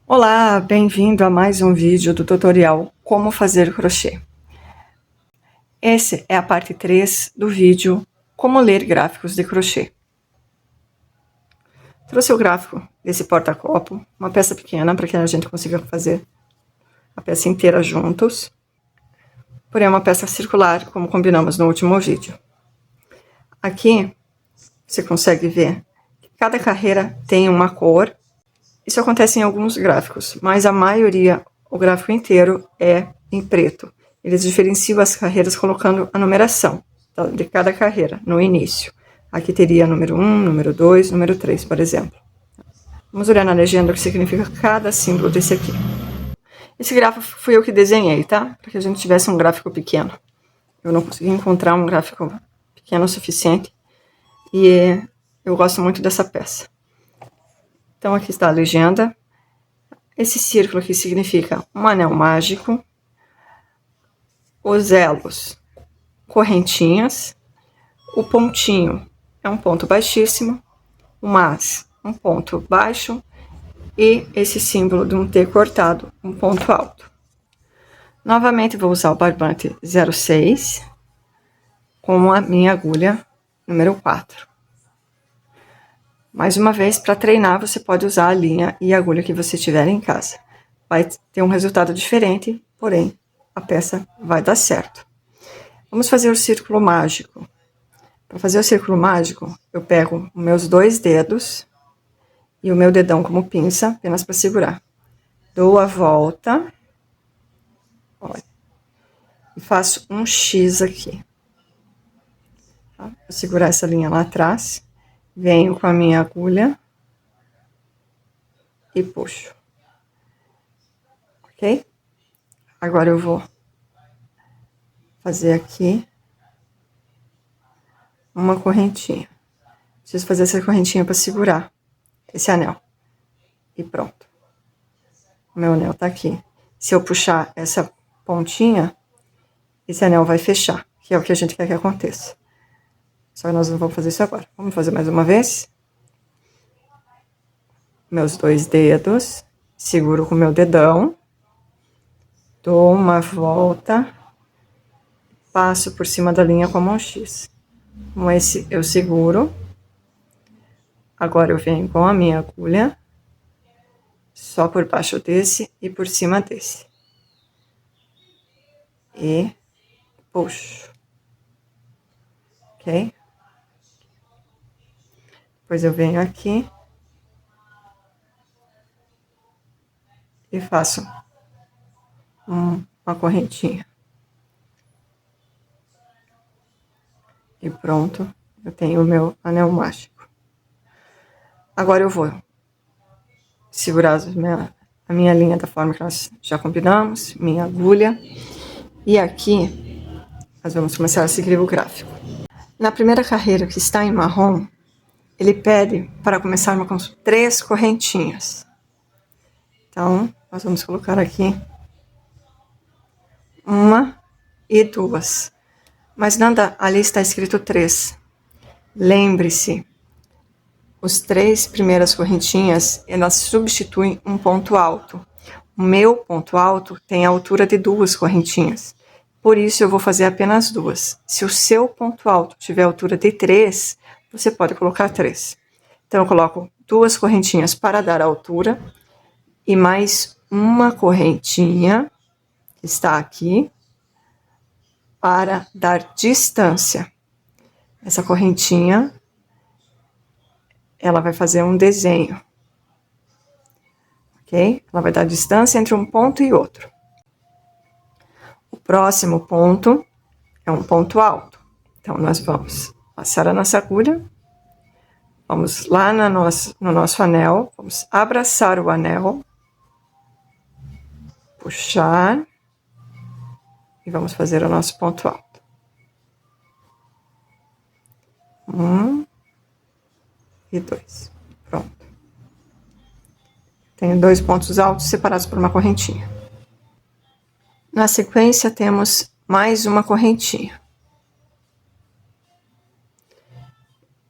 Olá, bem-vindo a mais um vídeo do tutorial Como Fazer Crochê. Essa é a parte 3 do vídeo Como Ler Gráficos de Crochê. Trouxe o gráfico desse porta-copo, uma peça pequena para que a gente consiga fazer a peça inteira juntos. Porém, é uma peça circular, como combinamos no último vídeo. Aqui, você consegue ver que cada carreira tem uma cor. Isso acontece em alguns gráficos, mas a maioria, o gráfico inteiro é em preto. Eles diferenciam as carreiras colocando a numeração de cada carreira no início. Aqui teria número 1, número 2, número 3, por exemplo. Vamos olhar na legenda o que significa cada símbolo desse aqui. Esse gráfico fui eu que desenhei, tá? Para que a gente tivesse um gráfico pequeno. Eu não consegui encontrar um gráfico pequeno o suficiente. E eu gosto muito dessa peça. Então aqui está a legenda. Esse círculo aqui significa um anel mágico. Os elos, correntinhas. O pontinho é um ponto baixíssimo. O mas, um ponto baixo. E esse símbolo de um T cortado, um ponto alto. Novamente vou usar o barbante 06 com a minha agulha número 4. Mais uma vez, para treinar, você pode usar a linha e a agulha que você tiver em casa. Vai ter um resultado diferente, porém, a peça vai dar certo. Vamos fazer o círculo mágico. Para fazer o círculo mágico, eu pego os meus 2 dedos e o meu dedão como pinça, apenas para segurar. Dou a volta, olha, e faço um X aqui. Tá? Vou segurar essa linha lá atrás, venho com a minha agulha e puxo. Ok? Agora eu vou fazer aqui uma correntinha. Preciso fazer essa correntinha para segurar esse anel. E pronto. O meu anel tá aqui. Se eu puxar essa pontinha, esse anel vai fechar, que é o que a gente quer que aconteça. Só que nós não vamos fazer isso agora. Vamos fazer mais uma vez. Meus 2 dedos, seguro com o meu dedão, dou uma volta, passo por cima da linha com a mão X. Com esse eu seguro. Agora eu venho com a minha agulha, só por baixo desse e por cima desse. E puxo. Ok? Depois eu venho aqui e faço uma correntinha. E pronto, eu tenho o meu anel mágico. Agora eu vou segurar a minha linha da forma que nós já combinamos, minha agulha. E aqui, nós vamos começar a seguir o gráfico. Na primeira carreira, que está em marrom, ele pede para começarmos com 3 correntinhas. Então, nós vamos colocar aqui 1 e 2. Mas nada, ali está escrito 3. Lembre-se, os 3 primeiras correntinhas, elas substituem um ponto alto. O meu ponto alto tem a altura de 2 correntinhas. Por isso, eu vou fazer apenas 2. Se o seu ponto alto tiver altura de 3, você pode colocar 3. Então, eu coloco 2 correntinhas para dar altura e mais uma correntinha, que está aqui, para dar distância. Essa correntinha, ela vai fazer um desenho, ok? Ela vai dar distância entre um ponto e outro. O próximo ponto é um ponto alto. Então, nós vamos passar a nossa agulha, vamos lá no nosso anel, vamos abraçar o anel, puxar e vamos fazer o nosso ponto alto. 1 e 2. Pronto. Tenho 2 pontos altos separados por uma correntinha. Na sequência, temos mais uma correntinha.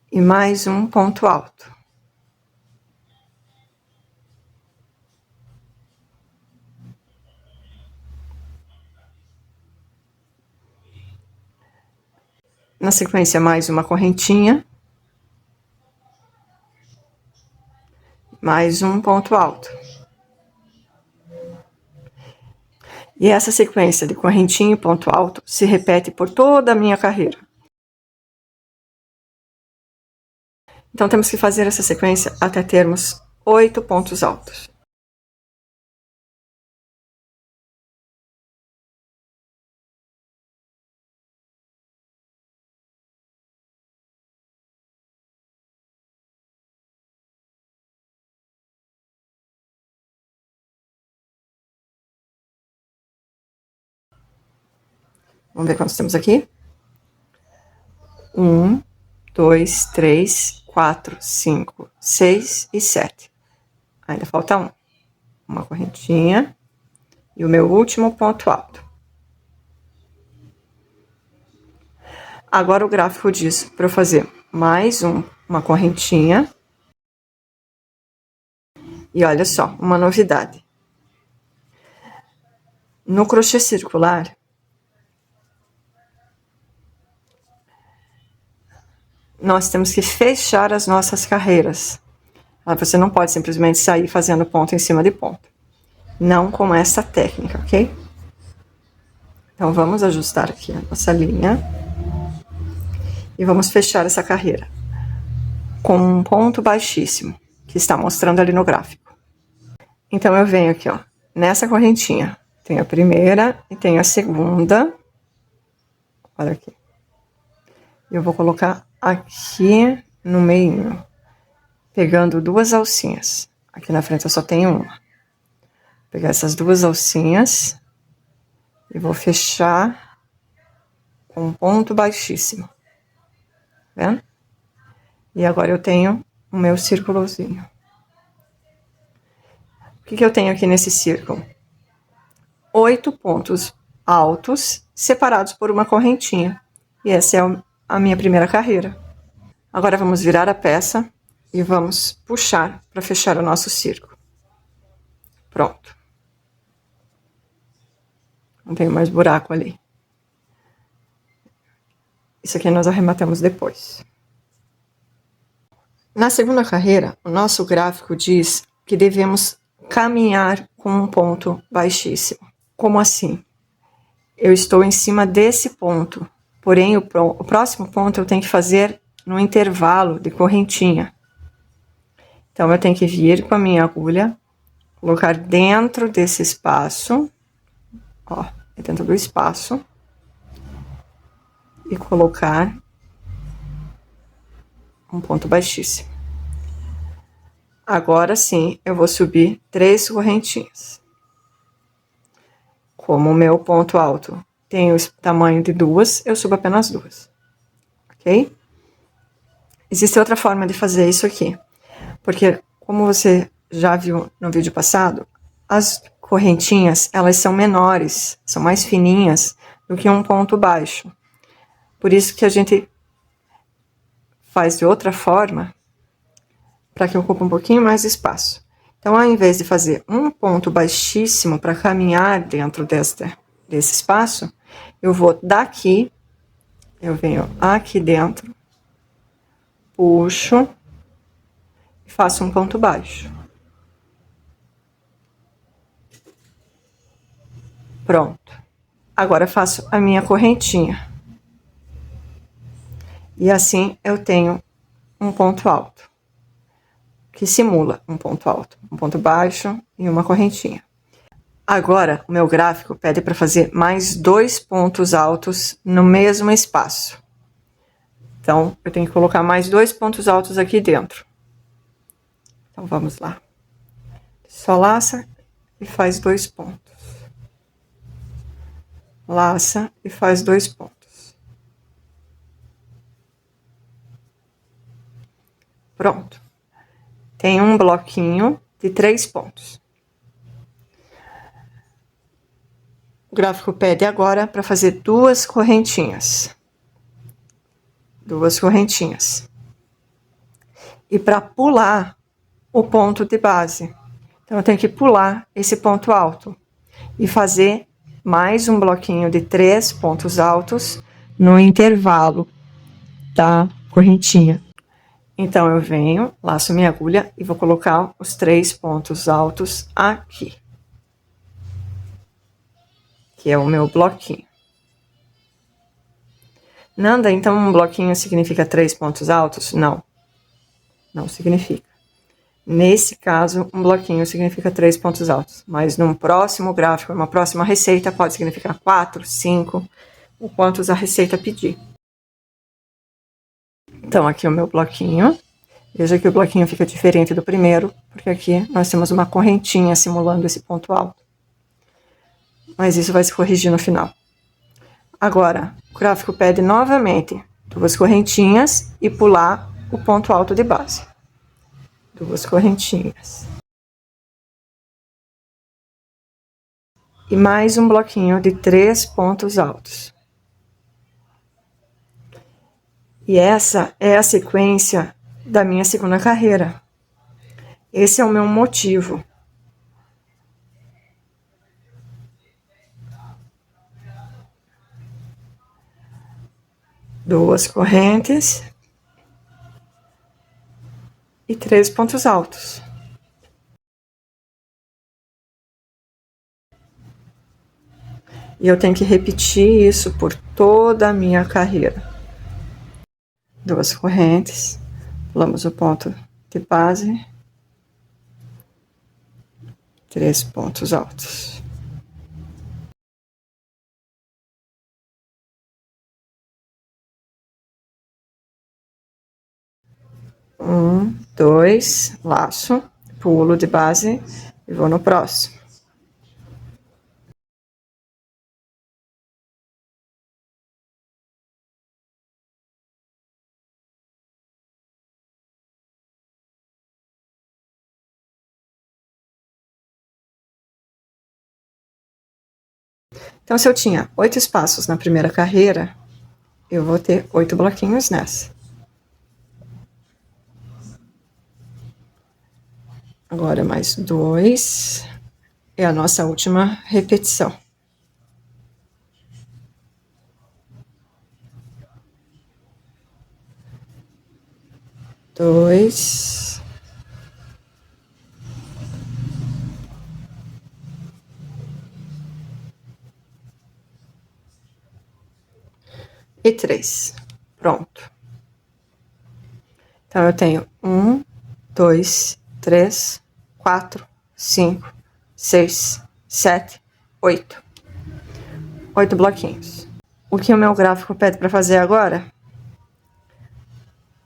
E mais um ponto alto. Na sequência, mais uma correntinha. Mais um ponto alto. E essa sequência de correntinha e ponto alto se repete por toda a minha carreira. Então, temos que fazer essa sequência até termos 8 pontos altos. Vamos ver quantos temos aqui? 1, 2, 3, 4, 5, 6 e 7. Ainda falta um. Uma correntinha e o meu último ponto alto. Agora o gráfico diz para eu fazer mais uma correntinha. E olha só, uma novidade. No crochê circular, nós temos que fechar as nossas carreiras. Você não pode simplesmente sair fazendo ponto em cima de ponto. Não com essa técnica, ok? Então, vamos ajustar aqui a nossa linha. E vamos fechar essa carreira com um ponto baixíssimo, que está mostrando ali no gráfico. Então, eu venho aqui, ó, nessa correntinha. Tem a primeira e tem a segunda. Olha aqui. Eu vou colocar aqui no meio, pegando duas alcinhas. Aqui na frente eu só tenho uma. Vou pegar essas duas alcinhas e vou fechar com um ponto baixíssimo. Tá vendo? E agora eu tenho o meu círculozinho. O que eu tenho aqui nesse círculo? 8 pontos altos separados por uma correntinha. E essa é a minha primeira carreira. Agora vamos virar a peça e vamos puxar para fechar o nosso círculo. Pronto. Não tem mais buraco ali. Isso aqui nós arrematamos depois. Na segunda carreira, o nosso gráfico diz que devemos caminhar com um ponto baixíssimo. Como assim? Eu estou em cima desse ponto, porém o próximo ponto eu tenho que fazer no intervalo de correntinha. Então, eu tenho que vir com a minha agulha, colocar dentro desse espaço, ó, dentro do espaço, e colocar um ponto baixíssimo. Agora sim, eu vou subir 3 correntinhas. Como o meu ponto alto tem o tamanho de 2, eu subo apenas 2, ok? Existe outra forma de fazer isso aqui, porque como você já viu no vídeo passado, as correntinhas, elas são menores, são mais fininhas do que um ponto baixo. Por isso que a gente faz de outra forma, para que ocupe um pouquinho mais de espaço. Então, ao invés de fazer um ponto baixíssimo para caminhar dentro desse espaço, eu vou daqui, eu venho aqui dentro, puxo e faço um ponto baixo. Pronto. Agora eu faço a minha correntinha. E assim eu tenho um ponto alto, que simula um ponto alto, um ponto baixo e uma correntinha. Agora, o meu gráfico pede para fazer mais 2 pontos altos no mesmo espaço. Então, eu tenho que colocar mais 2 pontos altos aqui dentro. Então, vamos lá. Só laça e faz 2 pontos. Laça e faz 2 pontos. Pronto. Tem um bloquinho de 3 pontos. O gráfico pede agora para fazer 2 correntinhas. 2 correntinhas. E para pular o ponto de base. Então, eu tenho que pular esse ponto alto e fazer mais um bloquinho de 3 pontos altos no intervalo da correntinha. Então, eu venho, laço minha agulha e vou colocar os 3 pontos altos aqui, que é o meu bloquinho. Nanda, então um bloquinho significa 3 pontos altos? Não, não significa. Nesse caso, um bloquinho significa 3 pontos altos, mas num próximo gráfico, numa próxima receita, pode significar 4, 5, o quantos a receita pedir. Então, aqui é o meu bloquinho. Veja que o bloquinho fica diferente do primeiro, porque aqui nós temos uma correntinha simulando esse ponto alto. Mas isso vai se corrigir no final. Agora, o gráfico pede novamente 2 correntinhas e pular o ponto alto de base. 2 correntinhas. E mais um bloquinho de 3 pontos altos. E essa é a sequência da minha segunda carreira. Esse é o meu motivo. Duas correntes e 3 pontos altos. E eu tenho que repetir isso por toda a minha carreira. 2 correntes, pulamos o ponto de base, 3 pontos altos. Um, 2, laço, pulo de base e vou no próximo. Então, se eu tinha 8 espaços na primeira carreira, eu vou ter 8 bloquinhos nessa. Agora, mais 2 é a nossa última repetição. Dois. E 3. Pronto. Então, eu tenho 1, 2, 3, 4, 5, 6, 7, 8. 8 bloquinhos. O que o meu gráfico pede para fazer agora?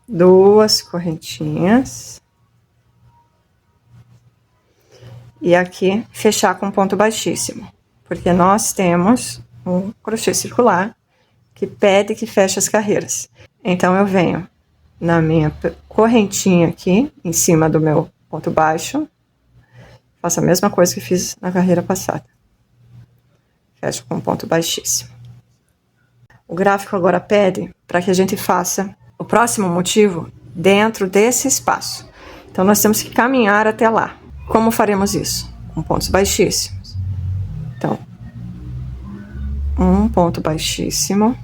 2 correntinhas. E aqui, fechar com ponto baixíssimo. Porque nós temos um crochê circular que pede que feche as carreiras. Então, eu venho na minha correntinha aqui, em cima do meu ponto baixo. Faço a mesma coisa que fiz na carreira passada. Fecho com ponto baixíssimo. O gráfico agora pede para que a gente faça o próximo motivo dentro desse espaço. Então, nós temos que caminhar até lá. Como faremos isso? Com pontos baixíssimos. Então, um ponto baixíssimo.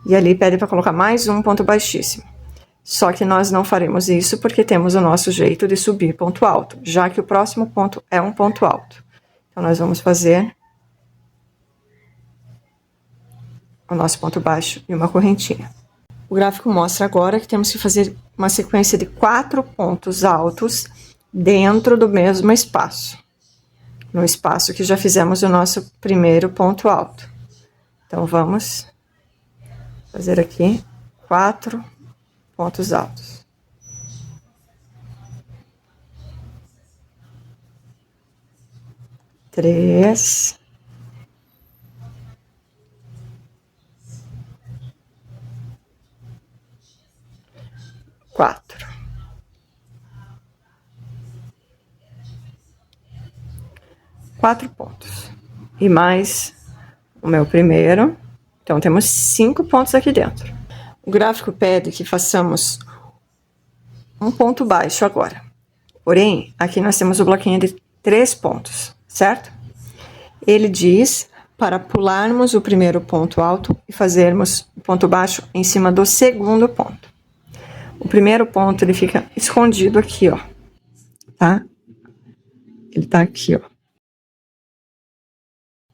E ali pede para colocar mais um ponto baixíssimo. Só que nós não faremos isso porque temos o nosso jeito de subir ponto alto, já que o próximo ponto é um ponto alto. Então, nós vamos fazer o nosso ponto baixo e uma correntinha. O gráfico mostra agora que temos que fazer uma sequência de 4 pontos altos dentro do mesmo espaço. No espaço que já fizemos o nosso primeiro ponto alto. Então, vamos fazer aqui 4 pontos altos. Três. 4. 4 pontos. E mais o meu primeiro. Então, temos 5 pontos aqui dentro. O gráfico pede que façamos um ponto baixo agora. Porém, aqui nós temos o bloquinho de 3 pontos, certo? Ele diz para pularmos o primeiro ponto alto e fazermos o ponto baixo em cima do segundo ponto. O primeiro ponto, ele fica escondido aqui, ó, tá? Ele tá aqui, ó.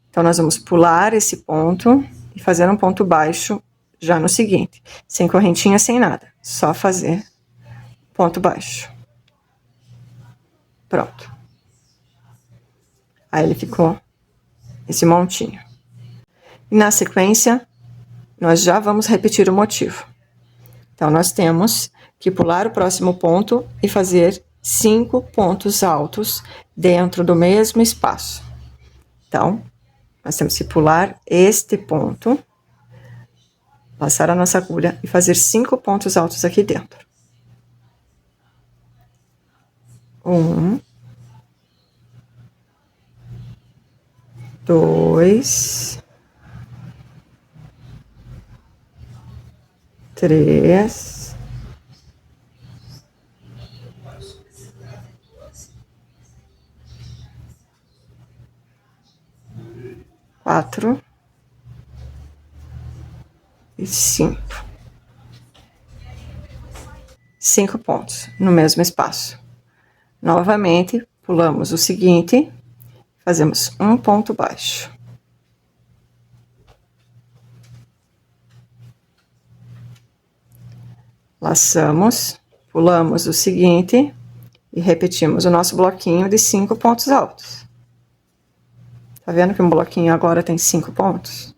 Então, nós vamos pular esse ponto e fazer um ponto baixo já no seguinte, sem correntinha, sem nada, só fazer ponto baixo. Pronto. Aí ele ficou esse montinho. E na sequência, nós já vamos repetir o motivo. Então, nós temos que pular o próximo ponto e fazer 5 pontos altos dentro do mesmo espaço. Então, nós temos que pular este ponto, passar a nossa agulha e fazer 5 pontos altos aqui dentro. 1, 2, 3, 4 e 5. 5 pontos no mesmo espaço. Novamente, pulamos o seguinte, fazemos um ponto baixo. Laçamos, pulamos o seguinte e repetimos o nosso bloquinho de 5 pontos altos. Tá vendo que um bloquinho agora tem 5 pontos?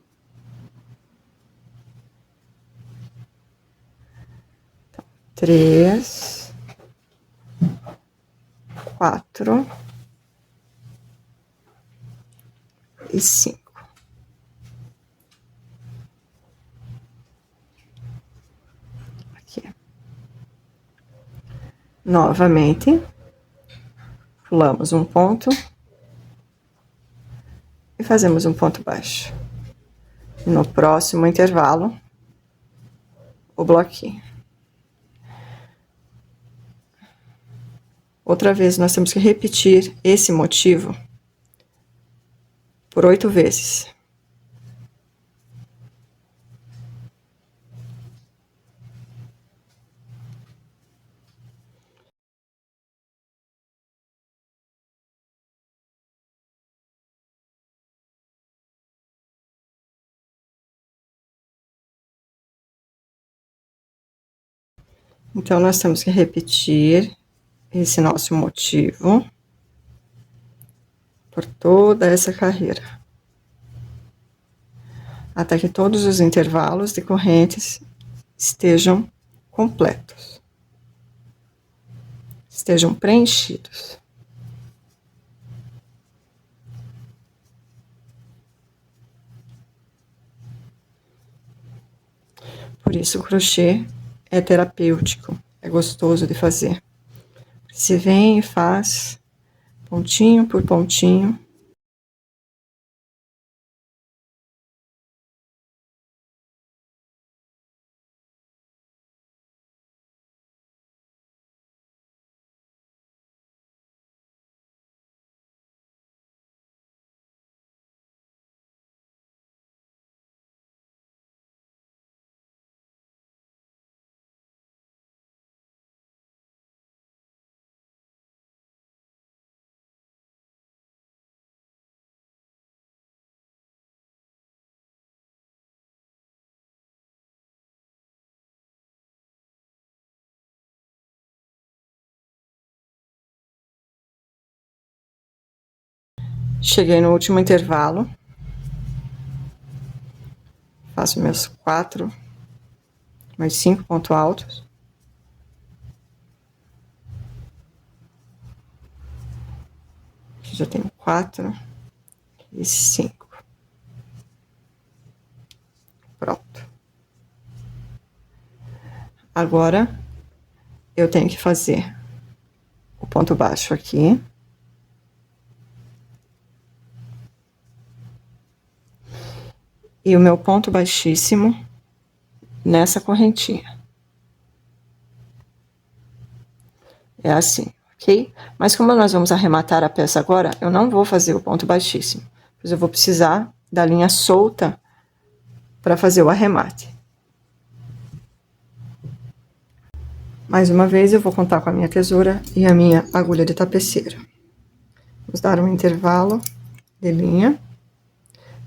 Então, 3, 4 e 5. Aqui. Novamente, pulamos um ponto e fazemos um ponto baixo. No próximo intervalo, o bloquinho. Outra vez, nós temos que repetir esse motivo por 8 vezes. Então, nós temos que repetir esse nosso motivo por toda essa carreira, até que todos os intervalos de correntes estejam completos, estejam preenchidos. Por isso, o crochê é terapêutico, é gostoso de fazer. Você vem e faz pontinho por pontinho. Cheguei no último intervalo. Faço meus 4, mais 5 pontos altos. Aqui já tenho 4 e 5. Pronto. Agora, eu tenho que fazer o ponto baixo aqui. E o meu ponto baixíssimo nessa correntinha. É assim, ok? Mas como nós vamos arrematar a peça agora, eu não vou fazer o ponto baixíssimo, pois eu vou precisar da linha solta para fazer o arremate. Mais uma vez, eu vou contar com a minha tesoura e a minha agulha de tapeceiro. Vamos dar um intervalo de linha.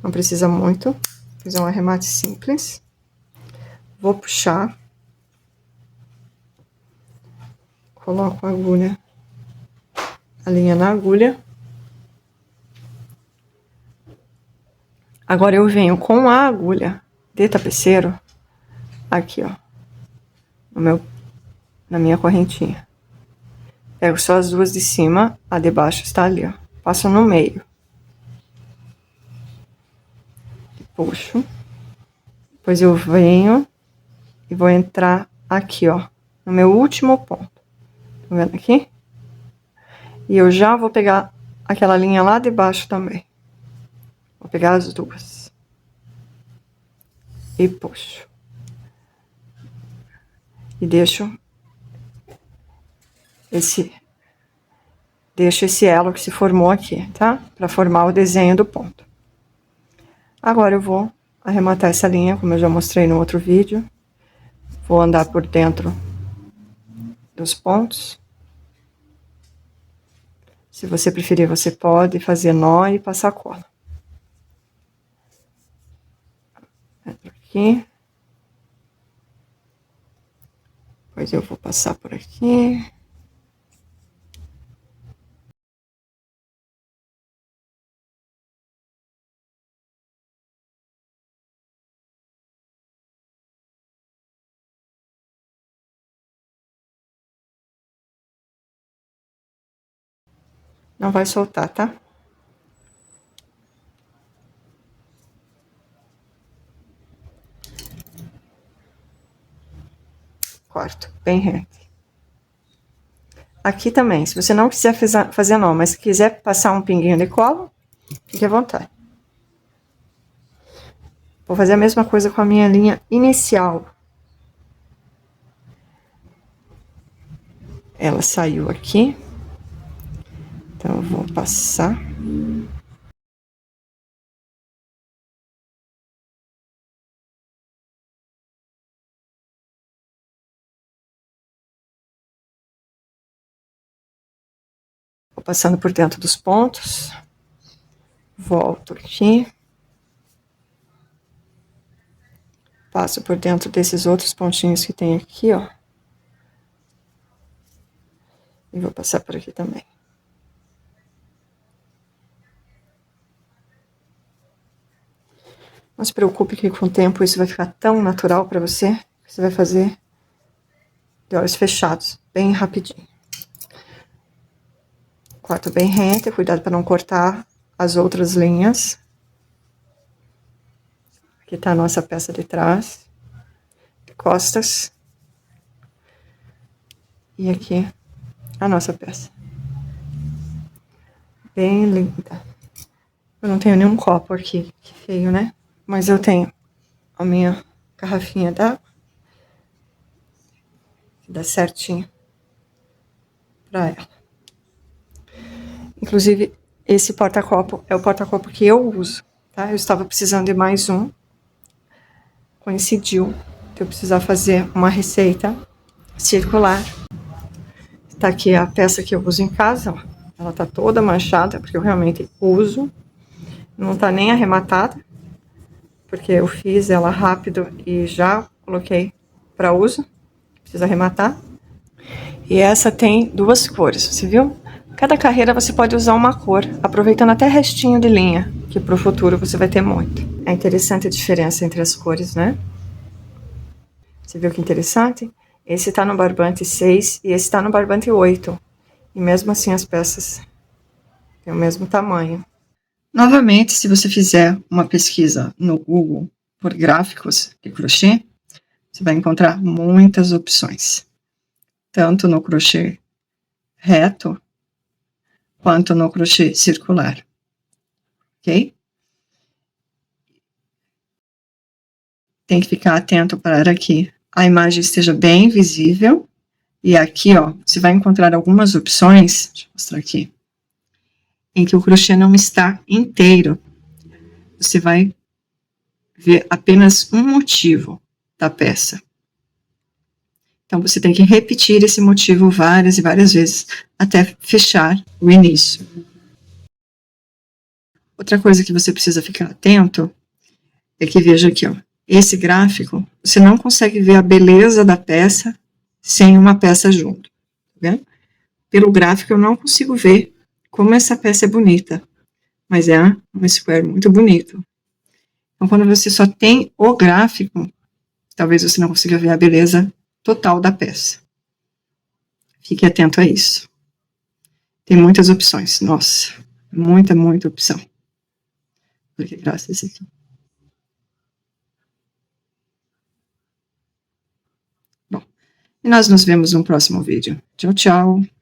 Não precisa muito. Fazer um arremate simples. Vou puxar. Coloco a agulha, a linha na agulha. Agora eu venho com a agulha de tapeceiro aqui, ó, na minha correntinha. Pego só as duas de cima, a de baixo está ali, ó. Passo no meio. Puxo. Depois eu venho e vou entrar aqui, ó, no meu último ponto. Tá vendo aqui? E eu já vou pegar aquela linha lá de baixo também. Vou pegar as duas. E puxo. E deixo esse elo que se formou aqui, tá? Para formar o desenho do ponto. Agora eu vou arrematar essa linha, como eu já mostrei no outro vídeo. Vou andar por dentro dos pontos. Se você preferir, você pode fazer nó e passar cola. Entro aqui. Depois eu vou passar por aqui. Não vai soltar, tá? Corto bem reto. Aqui também, se você não quiser fazer nó, mas quiser passar um pinguinho de cola, fique à vontade. Vou fazer a mesma coisa com a minha linha inicial. Ela saiu aqui. Então, eu vou passar. Vou passando por dentro dos pontos. Volto aqui. Passo por dentro desses outros pontinhos que tem aqui, ó. E vou passar por aqui também. Não se preocupe que com o tempo isso vai ficar tão natural para você, que você vai fazer de olhos fechados, bem rapidinho. Corto bem rente, cuidado para não cortar as outras linhas. Aqui tá a nossa peça de trás, de costas. E aqui a nossa peça. Bem linda. Eu não tenho nenhum copo aqui, que feio, né? Mas eu tenho a minha garrafinha d'água, que dá certinho pra ela. Inclusive, esse porta-copo é o porta-copo que eu uso, tá? Eu estava precisando de mais um. Coincidiu de eu precisar fazer uma receita circular. Tá aqui a peça que eu uso em casa, ó. Ela tá toda manchada, porque eu realmente uso. Não tá nem arrematada, porque eu fiz ela rápido e já coloquei para uso. Precisa arrematar. E essa tem duas cores, você viu? Cada carreira você pode usar uma cor, aproveitando até restinho de linha, que pro futuro você vai ter muito. É interessante a diferença entre as cores, né? Você viu que interessante? Esse tá no barbante 6 e esse tá no barbante 8. E mesmo assim as peças têm o mesmo tamanho. Novamente, se você fizer uma pesquisa no Google por gráficos de crochê, você vai encontrar muitas opções. Tanto no crochê reto, quanto no crochê circular. Ok? Tem que ficar atento para que a imagem esteja bem visível. E aqui, ó, você vai encontrar algumas opções, deixa eu mostrar aqui, em que o crochê não está inteiro. você vai ver apenas um motivo da peça. Então, você tem que repetir esse motivo várias e várias vezes até fechar o início. Outra coisa que você precisa ficar atento é que, veja aqui, ó, esse gráfico, você não consegue ver a beleza da peça sem uma peça junto. Tá vendo? Pelo gráfico eu não consigo ver como essa peça é bonita, mas é um square muito bonito. Então, quando você só tem o gráfico, talvez você não consiga ver a beleza total da peça. Fique atento a isso. Tem muitas opções, nossa, muita opção. Olha que graça esse aqui. Bom, e nós nos vemos no próximo vídeo. Tchau, tchau.